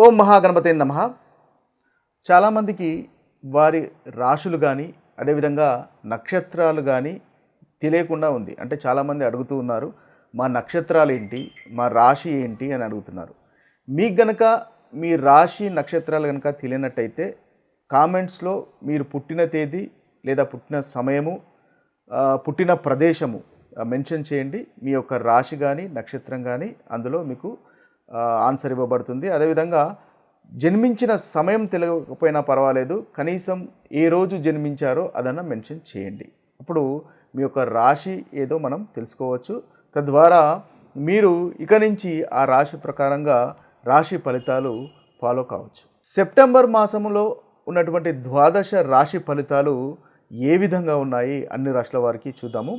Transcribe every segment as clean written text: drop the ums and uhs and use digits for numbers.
ఓం మహాగణపతే నమః. చాలామందికి వారి రాశులు కానీ అదేవిధంగా నక్షత్రాలు కానీ తెలియకుండా ఉంది. అంటే చాలామంది అడుగుతూ ఉన్నారు, మా నక్షత్రాలు ఏంటి, మా రాశి ఏంటి అని అడుగుతున్నారు. మీకు గనక మీ రాశి నక్షత్రాలు కనుక తెలియనట్టయితే కామెంట్స్లో మీరు పుట్టిన తేదీ లేదా పుట్టిన సమయము, పుట్టిన ప్రదేశము మెన్షన్ చేయండి. మీ యొక్క రాశి కానీ నక్షత్రం కానీ అందులో మీకు ఆన్సర్ ఇవ్వబడుతుంది. అదేవిధంగా జన్మించిన సమయం తెలియకపోయినా పర్వాలేదు, కనీసం ఏ రోజు జన్మించారో అదన్నా మెన్షన్ చేయండి. అప్పుడు మీ యొక్క రాశి ఏదో మనం తెలుసుకోవచ్చు. తద్వారా మీరు ఇక నుంచి ఆ రాశి ప్రకారంగా రాశి ఫలితాలు ఫాలో కావచ్చు. సెప్టెంబర్ మాసంలో ఉన్నటువంటి ద్వాదశ రాశి ఫలితాలు ఏ విధంగా ఉన్నాయి అన్ని రాశుల వారికి చూద్దాము.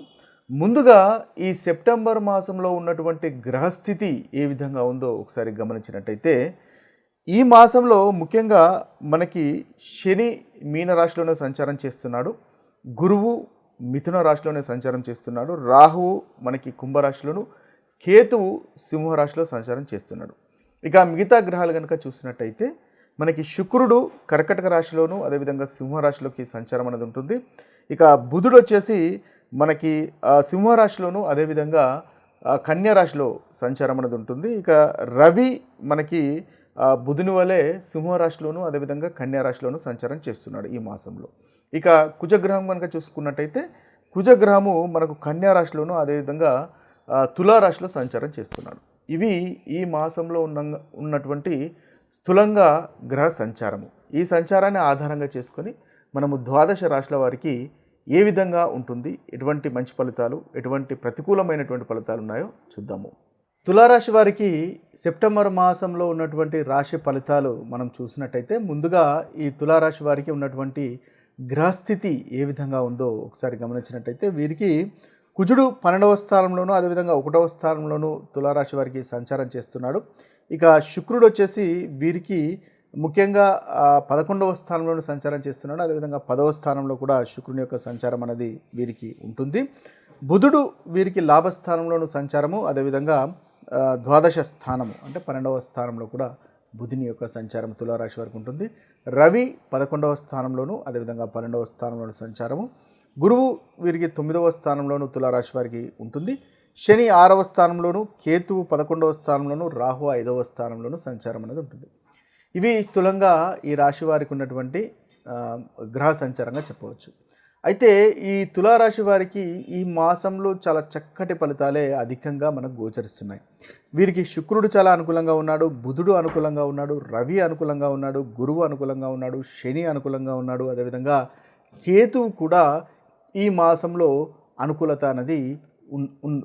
ముందుగా ఈ సెప్టెంబర్ మాసంలో ఉన్నటువంటి గ్రహస్థితి ఏ విధంగా ఉందో ఒకసారి గమనించినట్టయితే, ఈ మాసంలో ముఖ్యంగా మనకి శని మీనరాశిలోనే సంచారం చేస్తున్నాడు, గురువు మిథున రాశిలోనే సంచారం చేస్తున్నాడు, రాహువు మనకి కుంభరాశిలోను, కేతువు సింహరాశిలో సంచారం చేస్తున్నాడు. ఇక మిగతా గ్రహాలు కనుక చూసినట్టయితే మనకి శుక్రుడు కర్కటక రాశిలోను అదేవిధంగా సింహరాశిలోకి సంచారం అనేది ఉంటుంది. ఇక బుధుడు వచ్చేసి మనకి సింహరాశిలోను అదేవిధంగా కన్యా రాశిలో సంచారం అనేది ఉంటుంది. ఇక రవి మనకి బుధుని వలె సింహరాశిలోను అదేవిధంగా కన్యా రాశిలోను సంచారం చేస్తున్నాడు ఈ మాసంలో. ఇక కుజగ్రహం కనుక చూసుకున్నట్టయితే కుజగ్రహము మనకు కన్యా రాశిలోను అదేవిధంగా తులారాశిలో సంచారం చేస్తున్నాడు. ఇవి ఈ మాసంలో ఉన్నటువంటి స్థూలంగా గ్రహ సంచారము. ఈ సంచారాన్ని ఆధారంగా చేసుకొని మనము ద్వాదశ రాశుల వారికి ఏ విధంగా ఉంటుంది, ఎటువంటి మంచి ఫలితాలు, ఎటువంటి ప్రతికూలమైనటువంటి ఫలితాలు ఉన్నాయో చూద్దాము. తులారాశి వారికి సెప్టెంబర్ మాసంలో ఉన్నటువంటి రాశి ఫలితాలు మనం చూసినట్టయితే, ముందుగా ఈ తులారాశి వారికి ఉన్నటువంటి గ్రహస్థితి ఏ విధంగా ఉందో ఒకసారి గమనించినట్టయితే, వీరికి కుజుడు 12వ స్థానంలోనూ అదేవిధంగా 1వ స్థానంలోనూ తులారాశి వారికి సంచారం చేస్తున్నాడు. ఇక శుక్రుడు వచ్చేసి వీరికి ముఖ్యంగా 11వ స్థానంలోనూ సంచారం చేస్తున్నాడు. అదేవిధంగా 10వ స్థానంలో కూడా శుక్రుని యొక్క సంచారం అనేది వీరికి ఉంటుంది. బుధుడు వీరికి లాభస్థానంలోనూ సంచారము, అదేవిధంగా ద్వాదశ స్థానము అంటే 12వ స్థానంలో కూడా బుధుని యొక్క సంచారం తులారాశి వారికి ఉంటుంది. రవి 11వ స్థానంలోనూ అదేవిధంగా 12వ స్థానంలోనూ సంచారము, గురువు వీరికి 9వ స్థానంలోనూ తులారాశి వారికి ఉంటుంది. శని 6వ స్థానంలోనూ, కేతువు 11వ స్థానంలోనూ, రాహు 5వ స్థానంలోనూ సంచారం అనేది ఉంటుంది. ఇవి స్థూలంగా ఈ రాశి వారికి ఉన్నటువంటి గ్రహ సంచారంగా చెప్పవచ్చు. అయితే ఈ తులారాశి వారికి ఈ మాసంలో చాలా చక్కటి ఫలితాలే అధికంగా మనకు గోచరిస్తున్నాయి. వీరికి శుక్రుడు చాలా అనుకూలంగా ఉన్నాడు, బుధుడు అనుకూలంగా ఉన్నాడు, రవి అనుకూలంగా ఉన్నాడు, గురువు అనుకూలంగా ఉన్నాడు, శని అనుకూలంగా ఉన్నాడు, అదేవిధంగా కేతువు కూడా ఈ మాసంలో అనుకూలత అనేది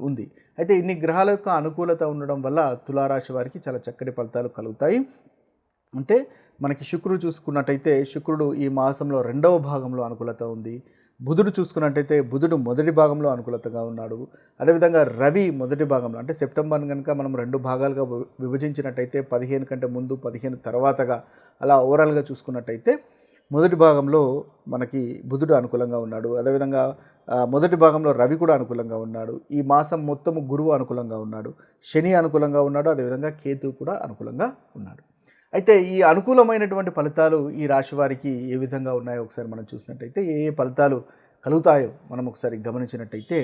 ఉంది. అయితే ఇన్ని గ్రహాల యొక్క అనుకూలత ఉండడం వల్ల తులారాశి వారికి చాలా చక్కటి ఫలితాలు కలుగుతాయి. అంటే మనకి శుక్రుడు చూసుకున్నట్టయితే శుక్రుడు ఈ మాసంలో 2వ భాగంలో అనుకూలత ఉంది. బుధుడు చూసుకున్నట్టయితే బుధుడు మొదటి భాగంలో అనుకూలతగా ఉన్నాడు. అదేవిధంగా రవి మొదటి భాగంలో, అంటే సెప్టెంబర్ కనుక మనం 2 భాగాలుగా విభజించినట్టయితే 15 కంటే ముందు 15 తర్వాతగా అలా ఓవరాల్గా చూసుకున్నట్టయితే మొదటి భాగంలో మనకి బుధుడు అనుకూలంగా ఉన్నాడు. అదేవిధంగా మొదటి భాగంలో రవి కూడా అనుకూలంగా ఉన్నాడు. ఈ మాసం మొత్తము గురువు అనుకూలంగా ఉన్నాడు, శని అనుకూలంగా ఉన్నాడు, అదేవిధంగా కేతువు కూడా అనుకూలంగా ఉన్నాడు. అయితే ఈ అనుకూలమైనటువంటి ఫలితాలు ఈ రాశి వారికి ఏ విధంగా ఉన్నాయో ఒకసారి మనం చూసినట్టయితే, ఏ ఏ ఫలితాలు కలుగుతాయో మనం ఒకసారి గమనించినట్టయితే,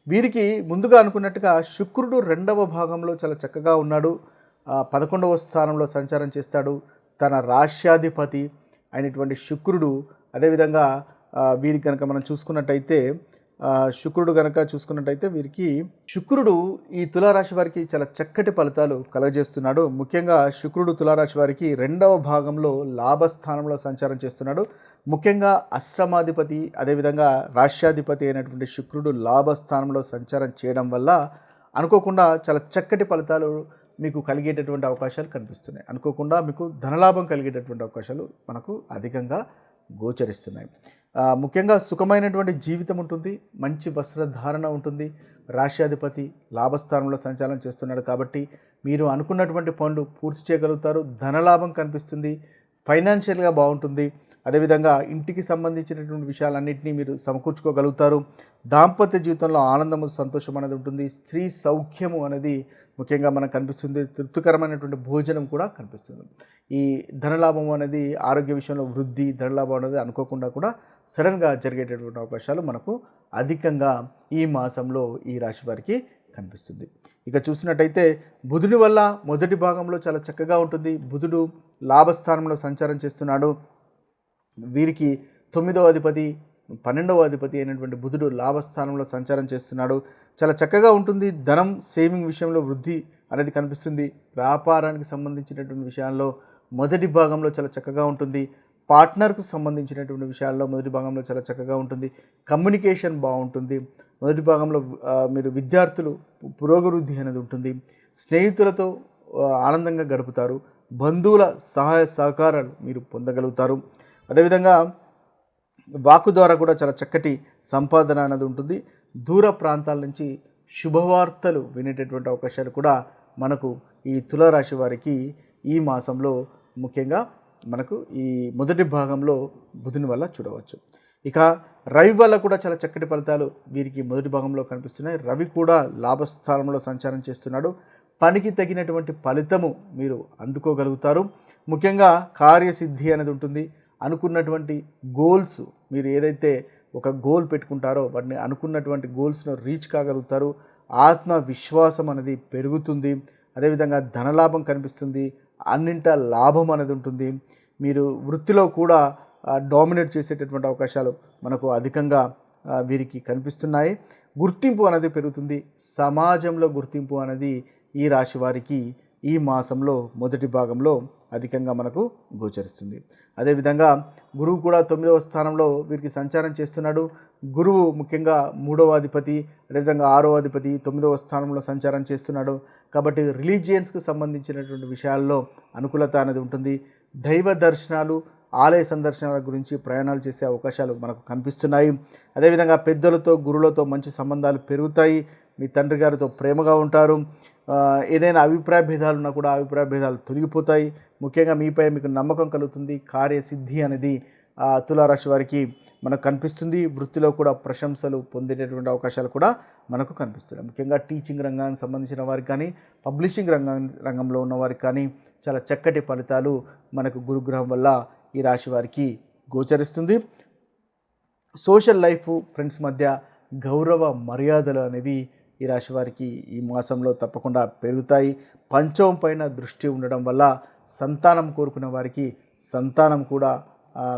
వీరికి ముందుగా అనుకున్నట్టుగా శుక్రుడు 2వ భాగంలో చాలా చక్కగా ఉన్నాడు, 11వ స్థానంలో సంచారం చేస్తాడు. తన రాశ్యాధిపతి అయినటువంటి శుక్రుడు, అదేవిధంగా వీరికి కనుక మనం చూసుకున్నట్టయితే వీరికి శుక్రుడు ఈ తులారాశి వారికి చాలా చక్కటి ఫలితాలు కలగజేస్తున్నాడు. ముఖ్యంగా శుక్రుడు తులారాశి వారికి 2వ భాగంలో లాభస్థానంలో సంచారం చేస్తున్నాడు. ముఖ్యంగా అష్టమాధిపతి అదేవిధంగా రాశ్యాధిపతి అయినటువంటి శుక్రుడు లాభస్థానంలో సంచారం చేయడం వల్ల అనుకోకుండా చాలా చక్కటి ఫలితాలు మీకు కలిగేటటువంటి అవకాశాలు కనిపిస్తున్నాయి. అనుకోకుండా మీకు ధనలాభం కలిగేటటువంటి అవకాశాలు మనకు అధికంగా గోచరిస్తున్నాయి. ముఖ్యంగా సుఖమైనటువంటి జీవితం ఉంటుంది, మంచి వస్త్రధారణ ఉంటుంది. రాశ్యాధిపతి లాభస్థానంలో సంచారం చేస్తున్నాడు కాబట్టి మీరు అనుకున్నటువంటి పనులు పూర్తి చేయగలుగుతారు. ధనలాభం కనిపిస్తుంది, ఫైనాన్షియల్గా బాగుంటుంది. అదేవిధంగా ఇంటికి సంబంధించినటువంటి విషయాలన్నింటినీ మీరు సమకూర్చుకోగలుగుతారు. దాంపత్య జీవితంలో ఆనందము, సంతోషం అనేది ఉంటుంది. స్త్రీ సౌఖ్యము అనేది ముఖ్యంగా మనకు కనిపిస్తుంది. తృప్తికరమైనటువంటి భోజనం కూడా కనిపిస్తుంది. ఈ ధనలాభం అనేది ఆరోగ్య విషయంలో వృద్ధి, ధనలాభం అనేది అనుకోకుండా కూడా సడన్గా జరిగేటటువంటి అవకాశాలు మనకు అధికంగా ఈ మాసంలో ఈ రాశి వారికి కనిపిస్తుంది. ఇక చూసినట్టయితే బుధుని వల్ల మొదటి భాగంలో చాలా చక్కగా ఉంటుంది. బుధుడు లాభస్థానంలో సంచారం చేస్తున్నాడు. వీరికి 9వ అధిపతి 12వ అధిపతి అయినటువంటి బుధుడు లాభస్థానంలో సంచారం చేస్తున్నాడు. చాలా చక్కగా ఉంటుంది. ధనం సేవింగ్ విషయంలో వృద్ధి అనేది కనిపిస్తుంది. వ్యాపారానికి సంబంధించినటువంటి విషయాల్లో మొదటి భాగంలో చాలా చక్కగా ఉంటుంది. పార్ట్నర్కు సంబంధించినటువంటి విషయాల్లో మొదటి భాగంలో చాలా చక్కగా ఉంటుంది. కమ్యూనికేషన్ బాగుంటుంది. మొదటి భాగంలో మీరు విద్యార్థులు పురోగవృద్ధి అనేది ఉంటుంది. స్నేహితులతో ఆనందంగా గడుపుతారు. బంధువుల సహాయ సహకారాలు మీరు పొందగలుగుతారు. అదేవిధంగా వాక్కు ద్వారా కూడా చాలా చక్కటి సంపాదన అనేది ఉంటుంది. దూర ప్రాంతాల నుంచి శుభవార్తలు వినేటటువంటి అవకాశాలు కూడా మనకు ఈ తులారాశి వారికి ఈ మాసంలో ముఖ్యంగా మనకు ఈ మొదటి భాగంలో బుధుని వల్ల చూడవచ్చు. ఇక రవి వల్ల కూడా చాలా చక్కటి ఫలితాలు వీరికి మొదటి భాగంలో కనిపిస్తున్నాయి. రవి కూడా లాభస్థానంలో సంచారం చేస్తున్నాడు. పనికి తగినటువంటి ఫలితము మీరు అందుకోగలుగుతారు. ముఖ్యంగా కార్యసిద్ధి అనేది ఉంటుంది. అనుకున్నటువంటి గోల్స్ మీరు ఏదైతే ఒక గోల్ పెట్టుకుంటారో వాటిని అనుకున్నటువంటి గోల్స్ను రీచ్ కాగలుగుతారు. ఆత్మవిశ్వాసం అనేది పెరుగుతుంది. అదేవిధంగా ధనలాభం కనిపిస్తుంది. అన్నింట లాభం అనేది ఉంటుంది. మీరు వృత్తిలో కూడా డామినేట్ చేసేటటువంటి అవకాశాలు మనకు అధికంగా వీరికి కనిపిస్తున్నాయి. గుర్తింపు అనేది పెరుగుతుంది. సమాజంలో గుర్తింపు అనేది ఈ రాశి వారికి ఈ మాసంలో మొదటి భాగంలో అధికంగా మనకు గోచరిస్తుంది. అదేవిధంగా గురువు కూడా 9వ స్థానంలో వీరికి సంచారం చేస్తున్నాడు. గురువు ముఖ్యంగా 3వ అధిపతి, అదేవిధంగా 6వ అధిపతి 9వ స్థానంలో సంచారం చేస్తున్నాడు. కాబట్టి రిలీజియన్స్కి సంబంధించినటువంటి విషయాల్లో అనుకూలత అనేది ఉంటుంది. దైవ దర్శనాలు, ఆలయ సందర్శనాల గురించి ప్రయాణాలు చేసే అవకాశాలు మనకు కనిపిస్తున్నాయి. అదేవిధంగా పెద్దలతో, గురువులతో మంచి సంబంధాలు పెరుగుతాయి. మీ తండ్రి గారితో ప్రేమగా ఉంటారు. ఏదైనా అభిప్రాయ భేదాలు ఉన్నా కూడా అభిప్రాయ భేదాలు తొలగిపోతాయి. ముఖ్యంగా మీపై మీకు నమ్మకం కలుగుతుంది. కార్యసిద్ధి అనేది తులారాశి వారికి మనకు కనిపిస్తుంది. వృత్తిలో కూడా ప్రశంసలు పొందేటటువంటి అవకాశాలు కూడా మనకు కనిపిస్తున్నాయి. ముఖ్యంగా టీచింగ్ రంగానికి సంబంధించిన వారికి కానీ, పబ్లిషింగ్ రంగంలో ఉన్న వారికి కానీ చాలా చక్కటి ఫలితాలు మనకు గురుగ్రహం వల్ల ఈ రాశి వారికి గోచరిస్తుంది. సోషల్ లైఫ్, ఫ్రెండ్స్ మధ్య గౌరవ మర్యాదలు అనేవి ఈ రాశి వారికి ఈ మాసంలో తప్పకుండా పెరుగుతాయి. పంచమం పైన దృష్టి ఉండడం వల్ల సంతానం కోరుకునే వారికి సంతానం కూడా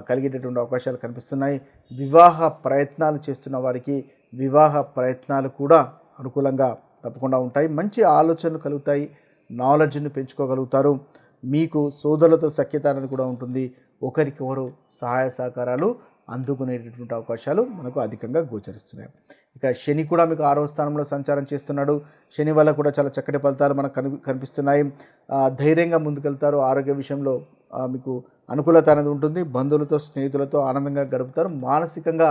కలిగేటటువంటి అవకాశాలు కనిపిస్తున్నాయి. వివాహ ప్రయత్నాలు చేస్తున్న వారికి వివాహ ప్రయత్నాలు కూడా అనుకూలంగా తప్పకుండా ఉంటాయి. మంచి ఆలోచనలు కలుగుతాయి. నాలెడ్జ్ని పెంచుకోగలుగుతారు. మీకు సోదరులతో సఖ్యత అనేది కూడా ఉంటుంది. ఒకరికొకరు సహాయ సహకారాలు అందుకునేటటువంటి అవకాశాలు మనకు అధికంగా గోచరిస్తున్నాయి. ఇక శని కూడా మీకు 6వ స్థానంలో సంచారం చేస్తున్నాడు. శని వల్ల కూడా చాలా చక్కటి ఫలితాలు మనకు కనిపిస్తున్నాయి. ధైర్యంగా ముందుకెళ్తారు. ఆరోగ్య విషయంలో మీకు అనుకూలత అనేది ఉంటుంది. బంధువులతో, స్నేహితులతో ఆనందంగా గడుపుతారు. మానసికంగా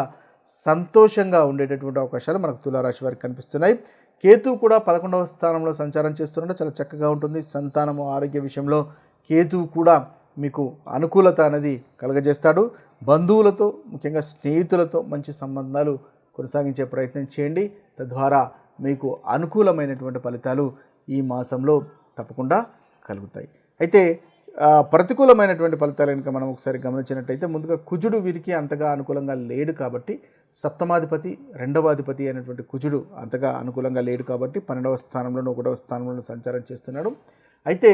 సంతోషంగా ఉండేటటువంటి అవకాశాలు మనకు తులారాశి వారికి కనిపిస్తున్నాయి. కేతువు కూడా 11వ స్థానంలో సంచారం చేస్తున్నాడు. చాలా చక్కగా ఉంటుంది. సంతానము, ఆరోగ్య విషయంలో కేతువు కూడా మీకు అనుకూలత అనేది కలుగజేస్తాడు. బంధువులతో, ముఖ్యంగా స్నేహితులతో మంచి సంబంధాలు కొనసాగించే ప్రయత్నం చేయండి. తద్వారా మీకు అనుకూలమైనటువంటి ఫలితాలు ఈ మాసంలో తప్పకుండా కలుగుతాయి. అయితే ప్రతికూలమైనటువంటి ఫలితాలు కనుక మనం ఒకసారి గమనించినట్టయితే ముందుగా కుజుడు వీరికి అంతగా అనుకూలంగా లేడు. కాబట్టి సప్తమాధిపతి, 2వ అధిపతి అయినటువంటి కుజుడు అంతగా అనుకూలంగా లేడు. కాబట్టి 12వ స్థానంలోనూ 1వ స్థానంలో సంచారం చేస్తున్నాడు. అయితే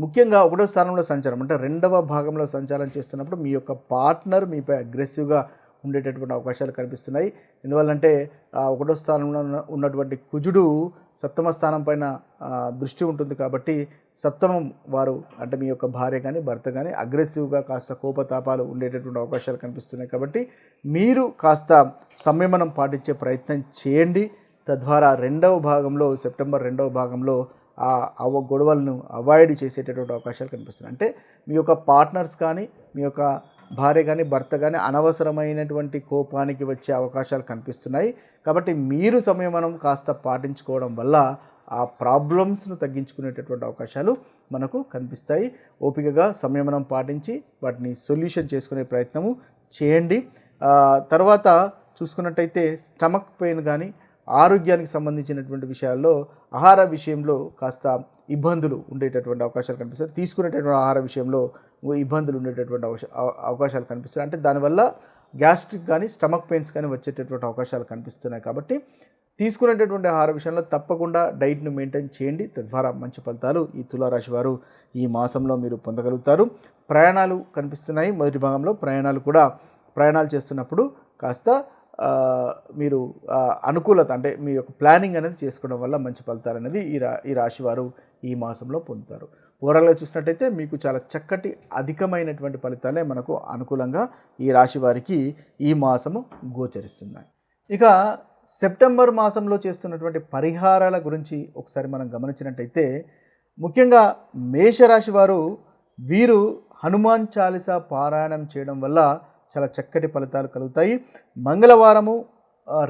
ముఖ్యంగా 1వ స్థానంలో సంచారం అంటే 2వ భాగంలో సంచారం చేస్తున్నప్పుడు మీ యొక్క పార్ట్నర్ మీపై అగ్రెసివ్గా ఉండేటటువంటి అవకాశాలు కనిపిస్తున్నాయి. ఎందువల్లంటే 1వ స్థానంలో ఉన్నటువంటి కుజుడు సప్తమ స్థానం పైన దృష్టి ఉంటుంది. కాబట్టి సప్తమం వారు అంటే మీ యొక్క భార్య కానీ, భర్త కానీ అగ్రెసివ్గా కాస్త కోపతాపాలు ఉండేటటువంటి అవకాశాలు కనిపిస్తున్నాయి. కాబట్టి మీరు కాస్త సంయమనం పాటించే ప్రయత్నం చేయండి. తద్వారా 2వ భాగంలో, సెప్టెంబర్ 2వ భాగంలో గొడవలను అవాయిడ్ చేసేటటువంటి అవకాశాలు కనిపిస్తున్నాయి. అంటే మీ యొక్క పార్ట్నర్స్ కానీ, మీ యొక్క భార్య కానీ, భర్త కానీ అనవసరమైనటువంటి కోపానికి వచ్చే అవకాశాలు కనిపిస్తున్నాయి. కాబట్టి మీరు సంయమనం కాస్త పాటించుకోవడం వల్ల ఆ ప్రాబ్లమ్స్ను తగ్గించుకునేటటువంటి అవకాశాలు మనకు కనిపిస్తాయి. ఓపికగా సంయమనం పాటించి వాటిని సొల్యూషన్ చేసుకునే ప్రయత్నము చేయండి. తర్వాత చూసుకున్నట్టయితే స్టమక్ పెయిన్ కానీ ఆరోగ్యానికి సంబంధించినటువంటి విషయాల్లో ఆహార విషయంలో కాస్త ఇబ్బందులు ఉండేటటువంటి అవకాశాలు కనిపిస్తాయి. తీసుకునేటటువంటి ఆహార విషయంలో ఇబ్బందులు ఉండేటటువంటి అవకాశాలు కనిపిస్తాయి. అంటే దానివల్ల గ్యాస్ట్రిక్ కానీ స్టమక్ పెయిన్స్ కానీ వచ్చేటటువంటి అవకాశాలు కనిపిస్తున్నాయి. కాబట్టి తీసుకునేటటువంటి ఆహార విషయంలో తప్పకుండా డైట్ను మెయింటైన్ చేయండి. తద్వారా మంచి ఫలితాలు ఈ తులారాశి వారు ఈ మాసంలో మీరు పొందగలుగుతారు. ప్రయాణాలు కనిపిస్తున్నాయి. మొదటి భాగంలో ప్రయాణాలు చేస్తున్నప్పుడు కాస్త మీరు అనుకూలత అంటే మీ యొక్క ప్లానింగ్ అనేది చేసుకోవడం వల్ల మంచి ఫలితాలు అనేది ఈ రాశి వారు ఈ మాసంలో పొందుతారు. ఓవరాల్గా చూసినట్టయితే మీకు చాలా చక్కటి అధికమైనటువంటి ఫలితాలే మనకు అనుకూలంగా ఈ రాశి వారికి ఈ మాసము గోచరిస్తున్నాయి. ఇక సెప్టెంబర్ మాసంలో చేస్తున్నటువంటి పరిహారాల గురించి ఒకసారి మనం గమనించినట్టయితే ముఖ్యంగా మేషరాశి వారు వీరు హనుమాన్ చాలీసా పారాయణం చేయడం వల్ల చాలా చక్కటి ఫలితాలు కలుగుతాయి. మంగళవారము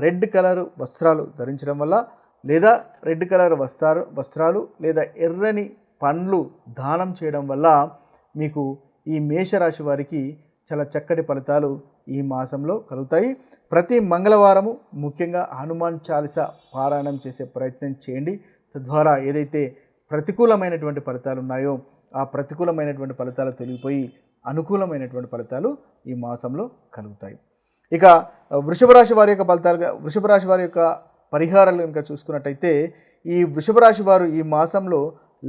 రెడ్ కలర్ వస్త్రాలు ధరించడం వల్ల లేదా రెడ్ కలర్ వస్త్రాలు లేదా ఎర్రని పండ్లు దానం చేయడం వల్ల మీకు ఈ మేషరాశి వారికి చాలా చక్కటి ఫలితాలు ఈ మాసంలో కలుగుతాయి. ప్రతి మంగళవారము ముఖ్యంగా హనుమాన్ చాలీసా పారాయణం చేసే ప్రయత్నం చేయండి. తద్వారా ఏదైతే ప్రతికూలమైనటువంటి ఫలితాలు ఉన్నాయో ఆ ప్రతికూలమైనటువంటి ఫలితాలు తొలగిపోయి అనుకూలమైనటువంటి ఫలితాలు ఈ మాసంలో కలుగుతాయి. ఇక వృషభ రాశి వారి యొక్క పరిహారాలు కనుక చూసుకున్నట్టయితే ఈ వృషభ రాశి వారు ఈ మాసంలో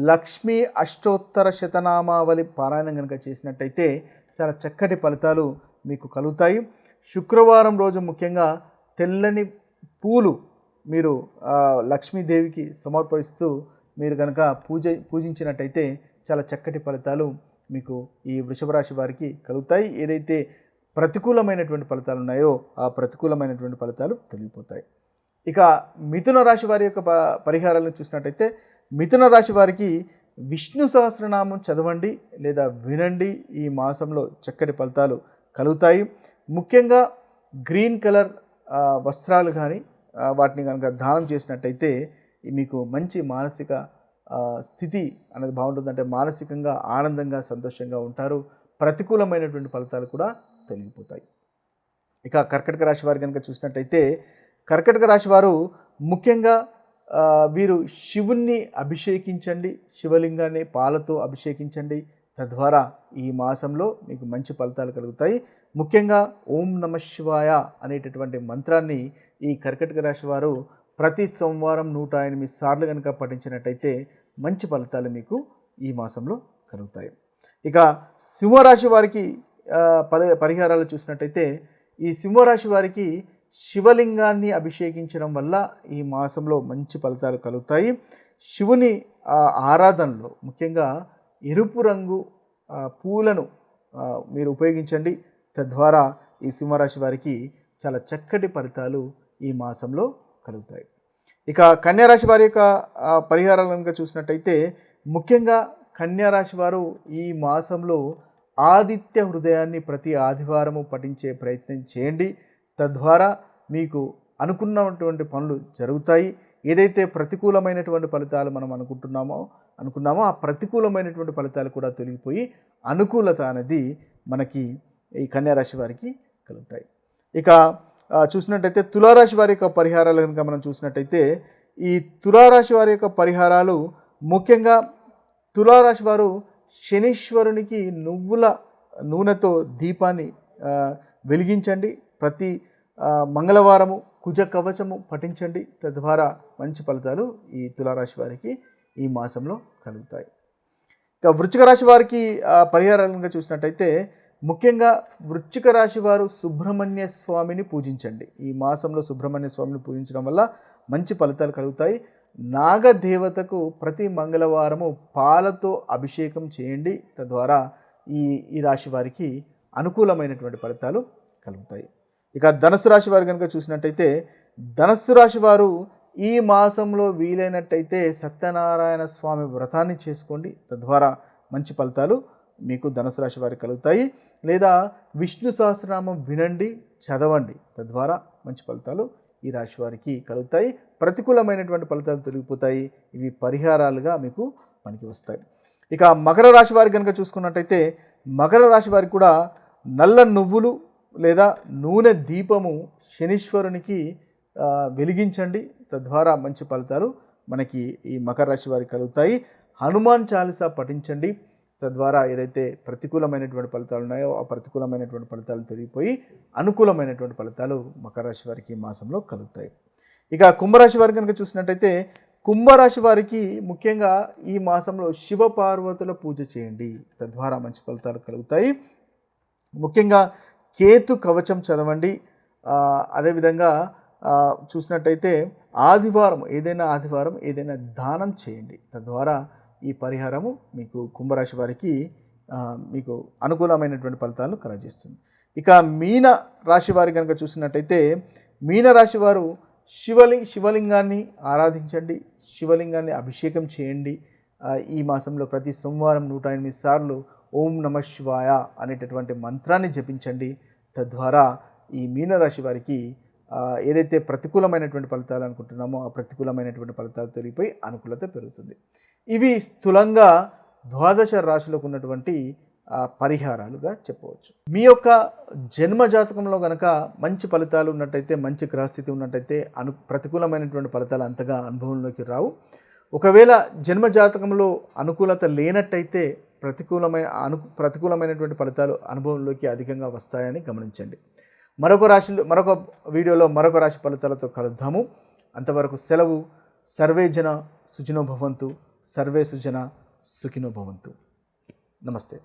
లక్ష్మీ అష్టోత్తర శతనామావళి పారాయణం కనుక చేసినట్టయితే చాలా చక్కటి ఫలితాలు మీకు కలుగుతాయి. శుక్రవారం రోజు ముఖ్యంగా తెల్లని పూలు మీరు లక్ష్మీదేవికి సమర్పిస్తూ మీరు కనుక పూజించినట్టయితే చాలా చక్కటి ఫలితాలు మీకు ఈ వృషభ రాశి వారికి కలుగుతాయి. ఏదైతే ప్రతికూలమైనటువంటి ఫలితాలు ఉన్నాయో ఆ ప్రతికూలమైనటువంటి ఫలితాలు తొలగిపోతాయి. ఇక మిథున రాశి వారి యొక్క పరిహారాలను చూసినట్టయితే మిథున రాశి వారికి విష్ణు సహస్రనామం చదవండి లేదా వినండి. ఈ మాసంలో చక్కటి ఫలితాలు కలుగుతాయి. ముఖ్యంగా గ్రీన్ కలర్ వస్త్రాలు కానీ వాటిని కనుక దానం చేసినట్టయితే మీకు మంచి మానసిక స్థితి అనేది బాగుంటుంది. అంటే మానసికంగా ఆనందంగా సంతోషంగా ఉంటారు. ప్రతికూలమైనటువంటి ఫలితాలు కూడా తొలగిపోతాయి. ఇక కర్కాటక రాశి వారు కనుక చూసినట్టయితే కర్కాటక రాశి వారు ముఖ్యంగా వీరు శివుణ్ణి అభిషేకించండి. శివలింగాన్ని పాలతో అభిషేకించండి. తద్వారా ఈ మాసంలో మీకు మంచి ఫలితాలు కలుగుతాయి. ముఖ్యంగా ఓం నమ శివాయ అనేటటువంటి మంత్రాన్ని ఈ కర్కాటక రాశి వారు ప్రతి సోమవారం 108 సార్లు కనుక పఠించినట్టయితే మంచి ఫలితాలు మీకు ఈ మాసంలో కలుగుతాయి. ఇక సింహరాశి వారికి పరిహారాలు చూసినట్టయితే ఈ సింహరాశి వారికి శివలింగాన్ని అభిషేకించడం వల్ల ఈ మాసంలో మంచి ఫలితాలు కలుగుతాయి. శివుని ఆరాధనలో ముఖ్యంగా ఎరుపు రంగు పూలను మీరు ఉపయోగించండి. తద్వారా ఈ సింహరాశి వారికి చాలా చక్కటి ఫలితాలు ఈ మాసంలో కలుగుతాయి. ఇక కన్యారాశి వారి యొక్క పరిహారాలు కనుక చూసినట్టయితే ముఖ్యంగా కన్యారాశి వారు ఈ మాసంలో ఆదిత్య హృదయాన్ని ప్రతి ఆదివారము పఠించే ప్రయత్నం చేయండి. తద్వారా మీకు అనుకున్నటువంటి పనులు జరుగుతాయి. ఏదైతే ప్రతికూలమైనటువంటి ఫలితాలు మనం అనుకున్నామో ఆ ప్రతికూలమైనటువంటి ఫలితాలు కూడా తొలగిపోయి అనుకూలత అనేది మనకి ఈ కన్యారాశి వారికి కలుగుతాయి. ఇక చూసినట్టయితే తులారాశి వారి యొక్క పరిహారాలు కనుక మనం చూసినట్టయితే ఈ తులారాశి వారి యొక్క పరిహారాలు ముఖ్యంగా తులారాశి వారు శనీశ్వరునికి నువ్వుల నూనెతో దీపాన్ని వెలిగించండి. ప్రతి మంగళవారము కుజ కవచము పఠించండి. తద్వారా మంచి ఫలితాలు ఈ తులారాశి వారికి ఈ మాసంలో కలుగుతాయి. ఇక వృశ్చిక రాశి వారికి పరిహారాలుగా చూసినట్టయితే ముఖ్యంగా వృశ్చిక రాశి వారు సుబ్రహ్మణ్య స్వామిని పూజించండి. ఈ మాసంలో సుబ్రహ్మణ్య స్వామిని పూజించడం వల్ల మంచి ఫలితాలు కలుగుతాయి. నాగదేవతకు ప్రతి మంగళవారము పాలతో అభిషేకం చేయండి. తద్వారా ఈ రాశి వారికి అనుకూలమైనటువంటి ఫలితాలు కలుగుతాయి. ఇక ధనుస్సు రాశి వారు కనుక చూసినట్టయితే ధనుస్సు రాశి వారు ఈ మాసంలో వీలైనట్టయితే సత్యనారాయణ స్వామి వ్రతాన్ని చేసుకోండి. తద్వారా మంచి ఫలితాలు మీకు ధనుసు రాశి వారికి కలుగుతాయి. లేదా విష్ణు సహస్రనామం వినండి, చదవండి. తద్వారా మంచి ఫలితాలు ఈ రాశి వారికి కలుగుతాయి. ప్రతికూలమైనటువంటి ఫలితాలు తొలగిపోతాయి. ఇవి పరిహారాలుగా మీకు మనకి వస్తాయి. ఇక మకర రాశి వారి కనుక చూసుకున్నట్టయితే మకర రాశి వారికి కూడా నల్ల నువ్వులు లేదా నూనె దీపము శనీశ్వరునికి వెలిగించండి. తద్వారా మంచి ఫలితాలు మనకి ఈ మకర రాశి వారికి కలుగుతాయి. హనుమాన్ చాలీసా పఠించండి. తద్వారా ఏదైతే ప్రతికూలమైనటువంటి ఫలితాలు ఉన్నాయో ఆ ప్రతికూలమైనటువంటి ఫలితాలు తొలగిపోయి అనుకూలమైనటువంటి ఫలితాలు మకర రాశి వారికి ఈ మాసంలో కలుగుతాయి. ఇక కుంభరాశి వారికి కనుక చూసినట్టయితే కుంభరాశి వారికి ముఖ్యంగా ఈ మాసంలో శివపార్వతుల పూజ చేయండి. తద్వారా మంచి ఫలితాలు కలుగుతాయి. ముఖ్యంగా కేతు కవచం చదవండి. అదేవిధంగా చూసినట్టయితే ఆదివారం ఏదైనా దానం చేయండి. తద్వారా ఈ పరిహారము మీకు కుంభరాశి వారికి మీకు అనుకూలమైనటువంటి ఫలితాలను కలగజేస్తుంది. ఇక మీన రాశి వారి కనుక చూసినట్టయితే మీనరాశి వారు శివలింగాన్ని ఆరాధించండి. శివలింగాన్ని అభిషేకం చేయండి. ఈ మాసంలో ప్రతి సోమవారం 108 సార్లు ఓం నమః శివాయ అనేటటువంటి మంత్రాన్ని జపించండి. తద్వారా ఈ మీనరాశి వారికి ఏదైతే ప్రతికూలమైనటువంటి ఫలితాలు అనుకుంటున్నామో ఆ ప్రతికూలమైనటువంటి ఫలితాలు తొలగిపోయి అనుకూలత పెరుగుతుంది. ఇవి స్థూలంగా 12 రాశులకు ఉన్నటువంటి పరిహారాలుగా చెప్పవచ్చు. మీ యొక్క జన్మ జాతకంలో కనుక మంచి ఫలితాలు ఉన్నట్టయితే, మంచి గ్రహస్థితి ఉన్నట్టయితే ప్రతికూలమైనటువంటి ఫలితాలు అంతగా అనుభవంలోకి రావు. ఒకవేళ జన్మ జాతకంలో అనుకూలత లేనట్టయితే ప్రతికూలమైనటువంటి ఫలితాలు అనుభవంలోకి అధికంగా వస్తాయని గమనించండి. మరొక వీడియోలో మరొక రాశి ఫలితాలతో కలుద్దాము. అంతవరకు సెలవు. సర్వే జన సుఖినో భవంతు. సర్వే సుజన సుఖినో భవంతు. నమస్తే.